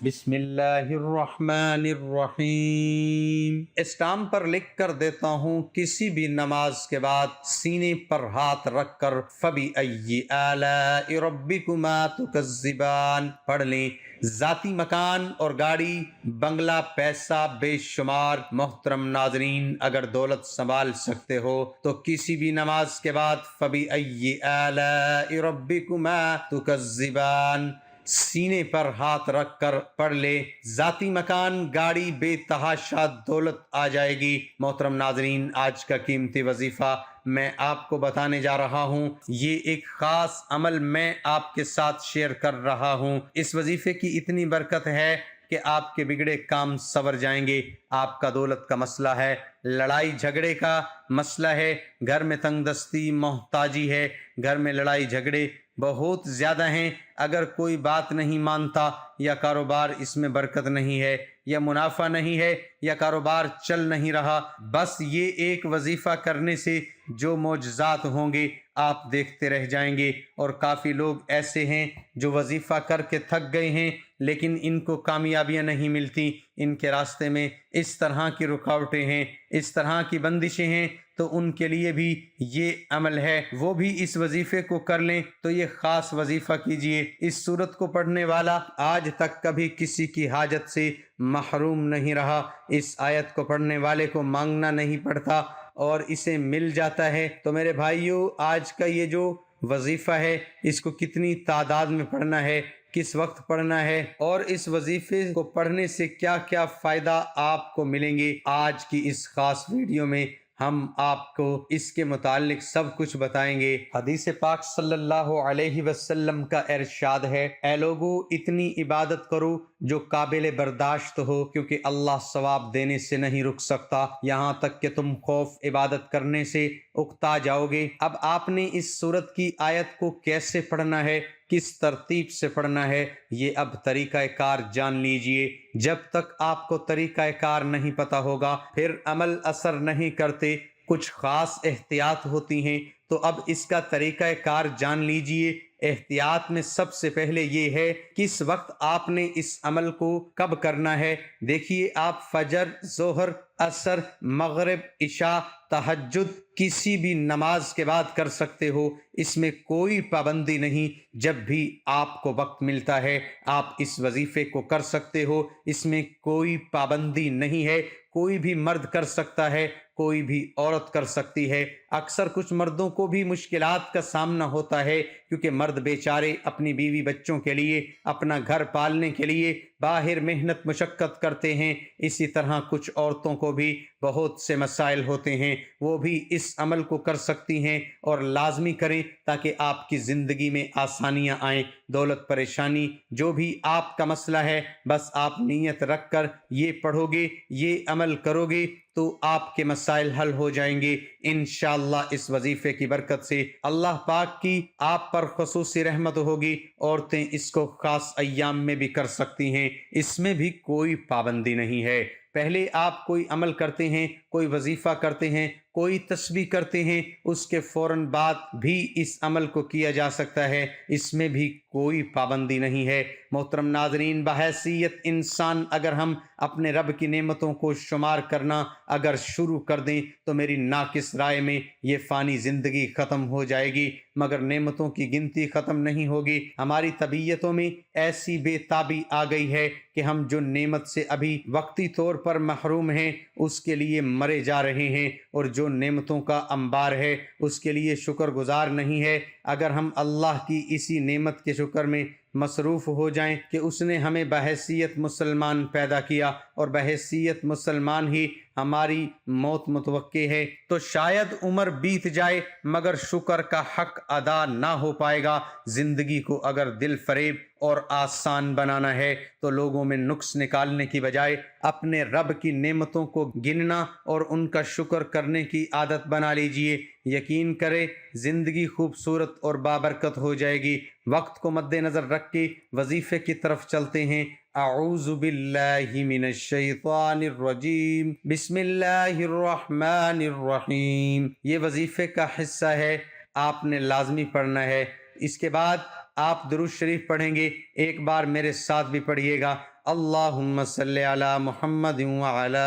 بسم اللہ الرحمن الرحیم۔ اسٹامپ پر لکھ کر دیتا ہوں کسی بھی نماز کے بعد سینے پر ہاتھ رکھ کر فَبِأَيِّ آلَاءِ رَبِّكُمَا تُكَذِّبَانِ پڑھ لیں۔ ذاتی مکان اور گاڑی، بنگلہ، پیسہ بے شمار۔ محترم ناظرین، اگر دولت سنبھال سکتے ہو تو کسی بھی نماز کے بعد فَبِأَيِّ آلَاءِ رَبِّكُمَا تُكَذِّبَانِ سینے پر ہاتھ رکھ کر پڑھ لے۔ ذاتی مکان، گاڑی، بے تحاشا دولت آ جائے گی۔ محترم ناظرین، آج کا قیمتی وظیفہ میں آپ کو بتانے جا رہا ہوں۔ یہ ایک خاص عمل میں آپ کے ساتھ شیئر کر رہا ہوں۔ اس وظیفے کی اتنی برکت ہے کہ آپ کے بگڑے کام سنور جائیں گے۔ آپ کا دولت کا مسئلہ ہے، لڑائی جھگڑے کا مسئلہ ہے، گھر میں تنگ دستی، محتاجی ہے، گھر میں لڑائی جھگڑے بہت زیادہ ہیں۔ اگر کوئی بات نہیں مانتا، یا کاروبار اس میں برکت نہیں ہے، یا منافع نہیں ہے، یا کاروبار چل نہیں رہا، بس یہ ایک وظیفہ کرنے سے جو معجزات ہوں گے آپ دیکھتے رہ جائیں گے۔ اور کافی لوگ ایسے ہیں جو وظیفہ کر کے تھک گئے ہیں لیکن ان کو کامیابیاں نہیں ملتی۔ ان کے راستے میں اس طرح کی رکاوٹیں ہیں، اس طرح کی بندشیں ہیں، تو ان کے لیے بھی یہ عمل ہے، وہ بھی اس وظیفے کو کر لیں۔ تو یہ خاص وظیفہ کیجئے۔ اس سورت کو پڑھنے والا آج تک کبھی کسی کی حاجت سے محروم نہیں رہا۔ اس آیت کو پڑھنے والے کو مانگنا نہیں پڑتا اور اسے مل جاتا ہے۔ تو میرے بھائیوں، آج کا یہ جو وظیفہ ہے، اس کو کتنی تعداد میں پڑھنا ہے، کس وقت پڑھنا ہے، اور اس وظیفے کو پڑھنے سے کیا کیا فائدہ آپ کو ملیں گے، آج کی اس خاص ویڈیو میں ہم آپ کو اس کے متعلق سب کچھ بتائیں گے۔ حدیث پاک صلی اللہ علیہ وسلم کا ارشاد ہے، اے لوگو، اتنی عبادت کرو جو قابل برداشت ہو، کیونکہ اللہ ثواب دینے سے نہیں رک سکتا یہاں تک کہ تم خوف عبادت کرنے سے اکتا جاؤ گے۔ اب آپ نے اس سورت کی آیت کو کیسے پڑھنا ہے، کس ترتیب سے پڑھنا ہے، یہ اب طریقہ کار جان لیجئے۔ جب تک آپ کو طریقہ کار نہیں پتا ہوگا پھر عمل اثر نہیں کرتے، کچھ خاص احتیاط ہوتی ہیں۔ تو اب اس کا طریقہ کار جان لیجئے۔ احتیاط میں سب سے پہلے یہ ہے، کس وقت آپ نے اس عمل کو کب کرنا ہے۔ دیکھیے، آپ فجر، ظہر، عصر، مغرب، عشاء، تہجد کسی بھی نماز کے بعد کر سکتے ہو، اس میں کوئی پابندی نہیں۔ جب بھی آپ کو وقت ملتا ہے آپ اس وظیفے کو کر سکتے ہو، اس میں کوئی پابندی نہیں ہے۔ کوئی بھی مرد کر سکتا ہے، کوئی بھی عورت کر سکتی ہے۔ اکثر کچھ مردوں کو بھی مشکلات کا سامنا ہوتا ہے، کیونکہ مرد بیچارے اپنی بیوی بچوں کے لیے، اپنا گھر پالنے کے لیے باہر محنت مشقت کرتے ہیں۔ اسی طرح کچھ عورتوں کو بھی بہت سے مسائل ہوتے ہیں، وہ بھی اس عمل کو کر سکتی ہیں، اور لازمی کریں تاکہ آپ کی زندگی میں آسانیاں آئیں۔ دولت، پریشانی، جو بھی آپ کا مسئلہ ہے، بس آپ نیت رکھ کر یہ پڑھو گے، یہ عمل کرو گے تو آپ کے مسائل حل ہو جائیں گے انشاءاللہ۔ اس وظیفے کی برکت سے اللہ پاک کی آپ پر خصوصی رحمت ہوگی۔ عورتیں اس کو خاص ایام میں بھی کر سکتی ہیں، اس میں بھی کوئی پابندی نہیں ہے۔ پہلے آپ کوئی عمل کرتے ہیں، کوئی وظیفہ کرتے ہیں، کوئی تسبیح کرتے ہیں، اس کے فوراً بعد بھی اس عمل کو کیا جا سکتا ہے، اس میں بھی کوئی پابندی نہیں ہے۔ محترم ناظرین، بحیثیت انسان اگر ہم اپنے رب کی نعمتوں کو شمار کرنا اگر شروع کر دیں تو میری ناقص رائے میں یہ فانی زندگی ختم ہو جائے گی، مگر نعمتوں کی گنتی ختم نہیں ہوگی۔ ہماری طبیعتوں میں ایسی بے تابی آ گئی ہے کہ ہم جو نعمت سے ابھی وقتی طور پر محروم ہیں اس کے لیے مرے جا رہے ہیں، اور جو نعمتوں کا انبار ہے اس کے لیے شکر گزار نہیں ہے۔ اگر ہم اللہ کی اسی نعمت کے شکر میں مصروف ہو جائیں کہ اس نے ہمیں بحیثیت مسلمان پیدا کیا اور بحیثیت مسلمان ہی ہماری موت متوقع ہے، تو شاید عمر بیت جائے مگر شکر کا حق ادا نہ ہو پائے گا۔ زندگی کو اگر دل فریب اور آسان بنانا ہے تو لوگوں میں نقص نکالنے کی بجائے اپنے رب کی نعمتوں کو گننا اور ان کا شکر کرنے کی عادت بنا لیجئے۔ یقین کرے زندگی خوبصورت اور بابرکت ہو جائے گی۔ وقت کو مد نظر رکھ کے وظیفے کی طرف چلتے ہیں۔ اعوذ باللہ من الشیطان الرجیم، بسم اللہ الرحمن الرحیم۔ یہ وظیفے کا حصہ ہے، آپ نے لازمی پڑھنا ہے۔ اس کے بعد آپ درود شریف پڑھیں گے، ایک بار میرے ساتھ بھی پڑھیے گا۔ اللہم صلی علی محمد وعلی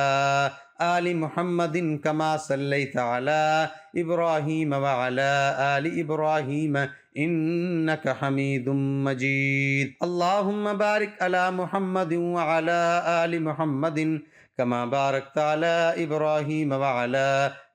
آل محمد کما صلیت علی ابراہیم وعلی آل ابراہیم انک حمید مجید۔ اللہم بارک علی محمد وعلی آل محمد کما بارکت علی ابراہیم وعلی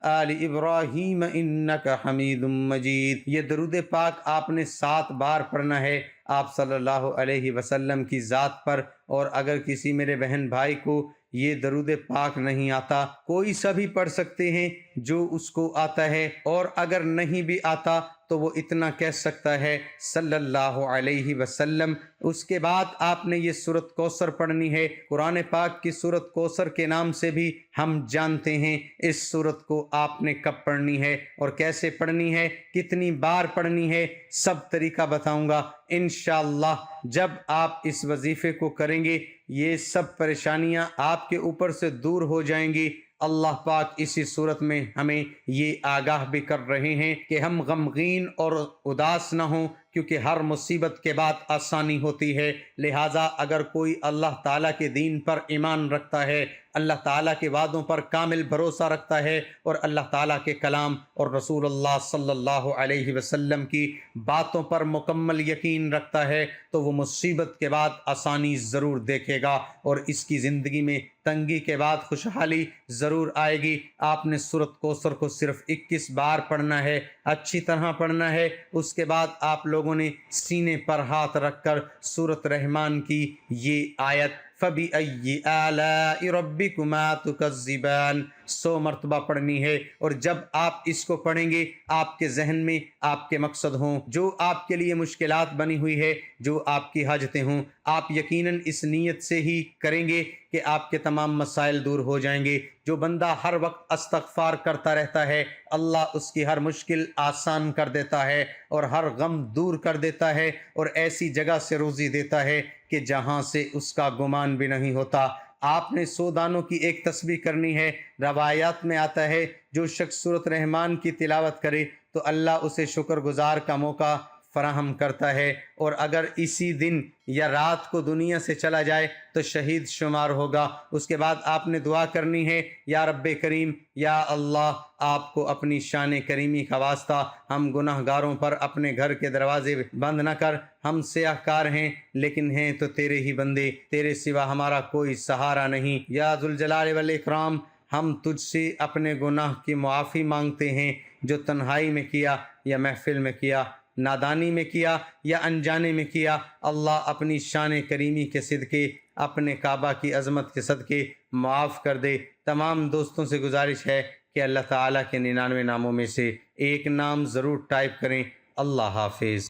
آل ابراہیم انک حمید مجید۔ یہ درود پاک آپ نے 7 بار پڑھنا ہے آپ صلی اللہ علیہ وسلم کی ذات پر، اور اگر کسی میرے بہن بھائی کو یہ درود پاک نہیں آتا، کوئی سا بھی پڑھ سکتے ہیں جو اس کو آتا ہے، اور اگر نہیں بھی آتا تو وہ اتنا کہہ سکتا ہے صلی اللہ علیہ وسلم۔ اس کے بعد آپ نے یہ سورۃ کوثر پڑھنی ہے۔ قرآن پاک کی سورۃ کوثر کے نام سے بھی ہم جانتے ہیں۔ اس سورت کو آپ نے کب پڑھنی ہے اور کیسے پڑھنی ہے، کتنی بار پڑھنی ہے، سب طریقہ بتاؤں گا انشاءاللہ۔ جب آپ اس وظیفے کو کریں گے یہ سب پریشانیاں آپ کے اوپر سے دور ہو جائیں گی۔ اللہ پاک اسی صورت میں ہمیں یہ آگاہ بھی کر رہے ہیں کہ ہم غمگین اور اداس نہ ہوں، کیونکہ ہر مصیبت کے بعد آسانی ہوتی ہے۔ لہٰذا اگر کوئی اللہ تعالیٰ کے دین پر ایمان رکھتا ہے، اللہ تعالیٰ کے وعدوں پر کامل بھروسہ رکھتا ہے، اور اللہ تعالیٰ کے کلام اور رسول اللہ صلی اللہ علیہ وسلم کی باتوں پر مکمل یقین رکھتا ہے، تو وہ مصیبت کے بعد آسانی ضرور دیکھے گا، اور اس کی زندگی میں تنگی کے بعد خوشحالی ضرور آئے گی۔ آپ نے سورۃ کوثر کو صرف 21 بار پڑھنا ہے، اچھی طرح پڑھنا ہے۔ اس کے بعد آپ لوگوں نے سینے پر ہاتھ رکھ کر سورۃ رحمان کی یہ آیت فَبِأَيِّ آلَاءِ رَبِّكُمَا تُكَذِّبَانِ 100 مرتبہ پڑھنی ہے، اور جب آپ اس کو پڑھیں گے آپ کے ذہن میں آپ کے مقصد ہوں، جو آپ کے لیے مشکلات بنی ہوئی ہے، جو آپ کی حاجتیں ہوں، آپ یقیناً اس نیت سے ہی کریں گے کہ آپ کے تمام مسائل دور ہو جائیں گے۔ جو بندہ ہر وقت استغفار کرتا رہتا ہے، اللہ اس کی ہر مشکل آسان کر دیتا ہے اور ہر غم دور کر دیتا ہے، اور ایسی جگہ سے روزی دیتا ہے کہ جہاں سے اس کا گمان بھی نہیں ہوتا۔ آپ نے 100 دانوں کی ایک تسبیح کرنی ہے۔ روایات میں آتا ہے جو شخص سورۃ رحمان کی تلاوت کرے تو اللہ اسے شکر گزار کا موقع فراہم کرتا ہے، اور اگر اسی دن یا رات کو دنیا سے چلا جائے تو شہید شمار ہوگا۔ اس کے بعد آپ نے دعا کرنی ہے، یا رب کریم، یا اللہ، آپ کو اپنی شان کریمی کا واسطہ ہم گناہ گاروں پر اپنے گھر کے دروازے بند نہ کر۔ ہم سیاہ کار ہیں لیکن ہیں تو تیرے ہی بندے، تیرے سوا ہمارا کوئی سہارا نہیں۔ یا ذوالجلال والاکرام، ہم تجھ سے اپنے گناہ کی معافی مانگتے ہیں، جو تنہائی میں کیا یا محفل میں کیا، نادانی میں کیا یا انجانے میں کیا۔ اللہ اپنی شان کریمی کے صدقے، اپنے کعبہ کی عظمت کے صدقے معاف کر دے۔ تمام دوستوں سے گزارش ہے کہ اللہ تعالیٰ کے 99 ناموں میں سے ایک نام ضرور ٹائپ کریں۔ اللہ حافظ۔